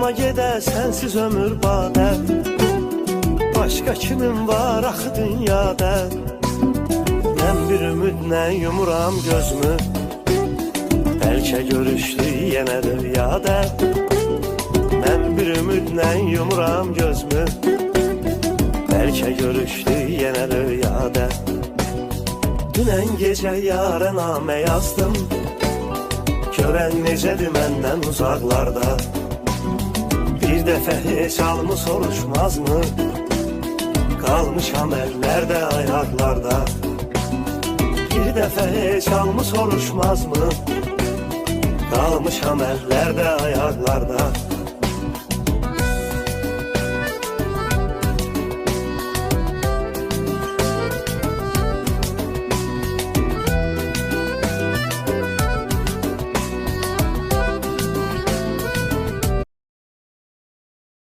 Yanıma gedə sensiz ömür badə. Başka kimin var axı dünyada? Mən bir ümidlə yumuram gözümü. Bəlkə görüşdük yenə rüyada. Mən bir ümidlə yumuram gözümü. Bəlkə görüşdük yenə rüyada. Dünən gecə yara namə yazdım. Görən necədir məndən uzaqlarda. Bir dəfə heç halımı soruşmazmı? Qalmışam əllərdə, ayaqlarda. Bir dəfə heç halımı soruşmazmı? Qalmışam əllərdə, ayaqlarda.